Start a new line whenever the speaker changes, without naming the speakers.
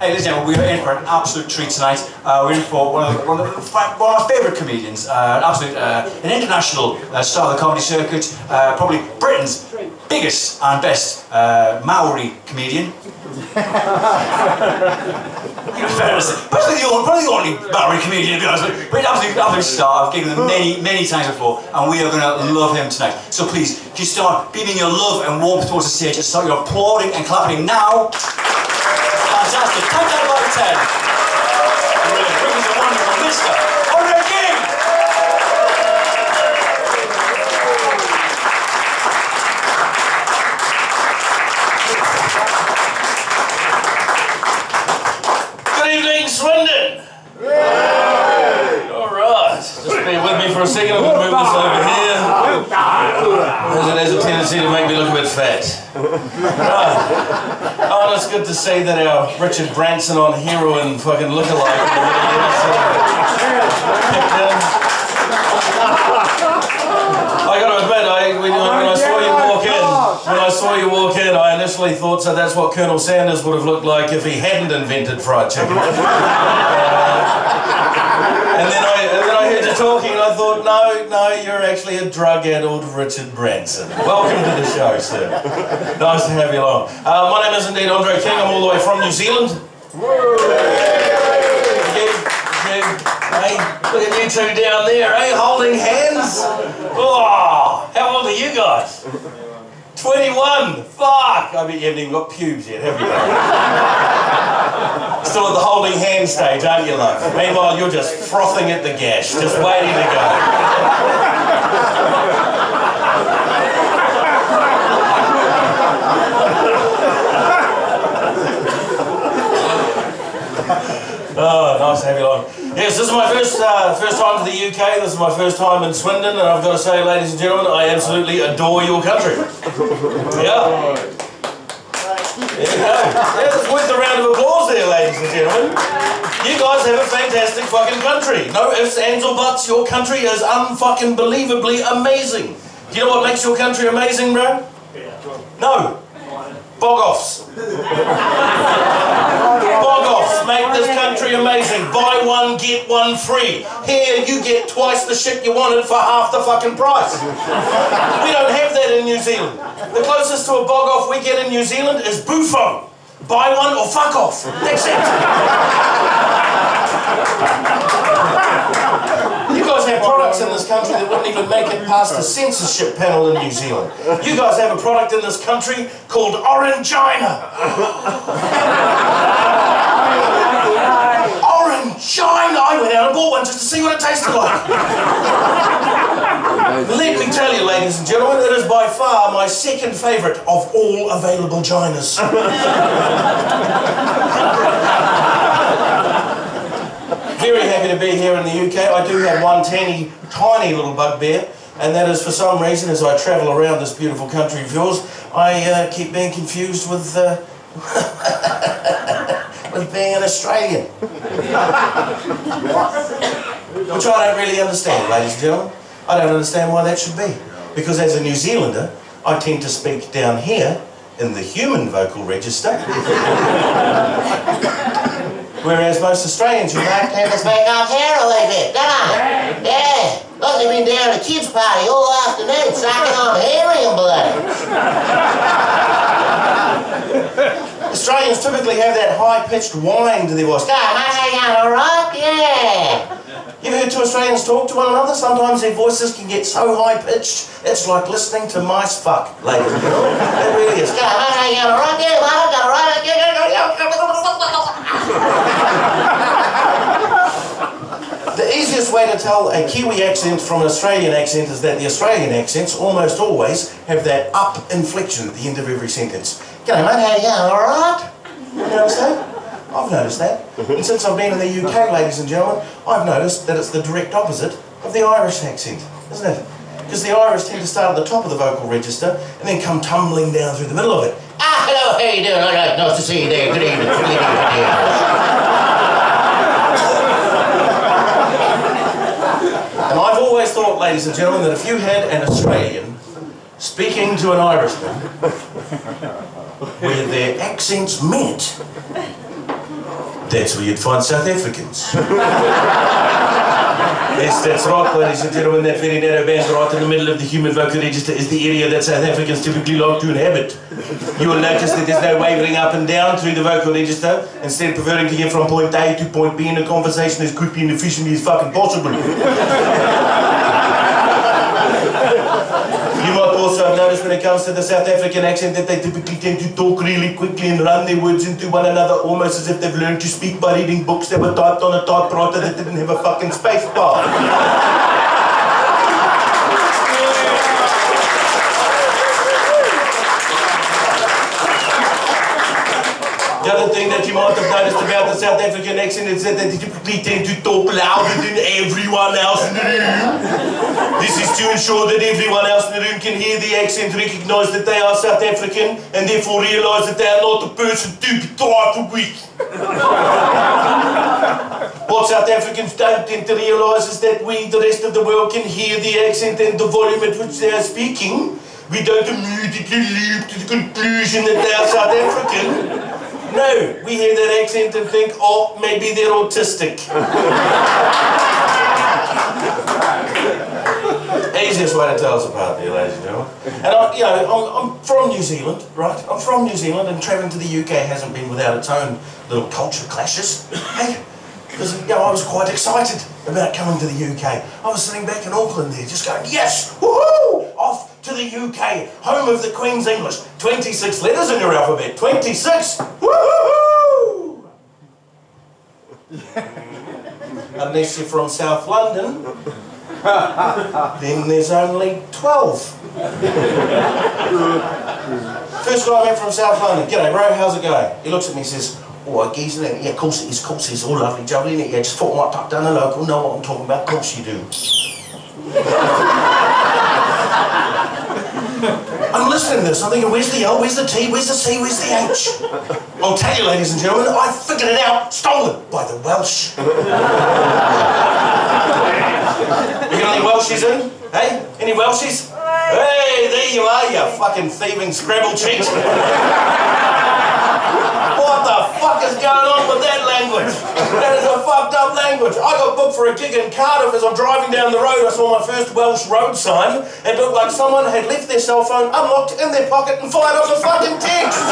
Hey, listen, we're in for an absolute treat tonight. We're in for one of our favourite comedians, an international star of the comedy circuit, probably Britain's biggest and best Maori comedian. Probably the only Maori comedian, to be honest with you. But an absolute star. I've given him many times before, and we are going to love him tonight. So please, just start beaming your love and warmth towards the stage and start your applauding and clapping now. Fantastic. 10 out of 10. Brilliant. Brings a wonderful Mr. Andre King.
Good evening, Swindon. All right. Just bear with me for a second. I'm going to move this over here. As it has a tendency to make me look a bit fat. Right. Oh, it's good to see that our Richard Branson on heroin fucking lookalike. I got to admit, when I saw you walk in, I initially thought so that's what Colonel Sanders would have looked like if he hadn't invented fried chicken. And then I heard you talking, and I thought, no, you're actually a drug-addled Richard Branson. Welcome to the show, sir. Nice to have you along. My name is indeed Andre King. I'm all the way from New Zealand. Hey, look at you two down there, eh? Holding hands. Oh, how old are you guys? 21. Fuck! I bet you haven't even got pubes yet, have you? Still at the holding hand stage, aren't you, love? Meanwhile, you're just frothing at the gash, just waiting to go. Oh, nice to have you along. Yes, this is my first time to the UK. This is my first time in Swindon, and I've got to say, ladies and gentlemen, I absolutely adore your country. Yeah. There you go. Yeah, it's worth a round of applause there, ladies and gentlemen. You guys have a fantastic fucking country. No ifs, ands or buts. Your country is unfucking believably amazing. Do you know what makes your country amazing, bro? No. Bog-offs. Bog-offs make this country amazing. Buy one, get one free. Here, you get twice the shit you wanted for half the fucking price. We don't have that in New Zealand. The closest to a bog-off we get in New Zealand is Buffon. Buy one or fuck off. That's it. You guys have products in this country that wouldn't even make it past the censorship panel in New Zealand. You guys have a product in this country called Orangina. Orangina! I went out and bought one just to see what it tasted like. Let me tell you, ladies and gentlemen, it is by far my second favourite of all available ginas. Very happy to be here in the UK. I do have one tiny little bugbear, and that is for some reason, as I travel around this beautiful country of yours, I keep being confused with with being an Australian. Which I don't really understand, ladies and gentlemen. I don't understand why that should be. Because as a New Zealander, I tend to speak down here in the human vocal register. Whereas most Australians, you might have to speak up here a little bit, don't I? Yeah. Look, they've been down at a kids' party all afternoon, sucking on helium balloons. Australians typically have that high-pitched whine to their voice. Go, mate, how you going, all right? Yeah. You've heard two Australians talk to one another? Sometimes their voices can get so high-pitched, it's like listening to mice fuck, ladies and gentlemen. It really is. Go, mate, how you going, all right? Yeah, mate, I got all right. The easiest way to tell a Kiwi accent from an Australian accent is that the Australian accents almost always have that up inflection at the end of every sentence. G'day mate, how you going, alright? You notice that? I've noticed that. And since I've been in the UK, ladies and gentlemen, I've noticed that it's the direct opposite of the Irish accent, isn't it? Because the Irish tend to start at the top of the vocal register and then come tumbling down through the middle of it. Ah, hello, how you doing? All right, nice to see you there. Good evening. Good evening. And I've always thought, ladies and gentlemen, that if you had an Australian speaking to an Irishman where their accents met, That's where you'd find South Africans. Yes, that's right, ladies and gentlemen. That very narrow band right in the middle of the human vocal register is the area that South Africans typically like to inhabit. You will notice that there's no wavering up and down through the vocal register, instead preferring to get from point A to point B in a conversation as quickly and efficiently as fucking possible. You might also have noticed when it comes to the South African accent that they typically tend to talk really quickly and run their words into one another almost as if they've learned to speak by reading books that were typed on a typewriter that didn't have a fucking space bar. The other thing that you might have noticed about the South African accent is that they typically tend to talk louder than everyone else in the room. This is to ensure that everyone else in the room can hear the accent, recognise that they are South African, and therefore realise that they are not the person to be trifled with. What South Africans don't tend to realise is that we, the rest of the world, can hear the accent and the volume at which they are speaking. We don't immediately leap to the conclusion that they are South African. No, we hear that accent and think, oh, maybe they're autistic. Easiest way to tell us apart there, ladies and gentlemen. And I'm from New Zealand, right? I'm from New Zealand, and travelling to the UK hasn't been without its own little culture clashes. Hey, because I was quite excited about coming to the UK. I was sitting back in Auckland there, just going, yes, woohoo! Off to the UK, home of the Queen's English. 26 letters in your alphabet. 26! Woohoo! Unless you're from South London, then there's only 12. First guy I met from South London. G'day bro, how's it going? He looks at me and says, oh, geez, yeah, of course it is, all lovely, jubbly, innit? Yeah, just thought I might tuck down the local, know what I'm talking about, of course you do. I'm listening to this, I'm thinking, where's the L, where's the T, where's the C, where's the H? I'll tell you, ladies and gentlemen, I figured it out, stolen by the Welsh. You got any Welshies in? Hey? Any Welshies? Hey, there you are, you fucking thieving Scrabble cheat. What the fuck is going on with that language? That is a fucked up language. I got booked for a gig in Cardiff. As I'm driving down the road, I saw my first Welsh road sign. It looked like someone had left their cell phone unlocked in their pocket and fired off a fucking text.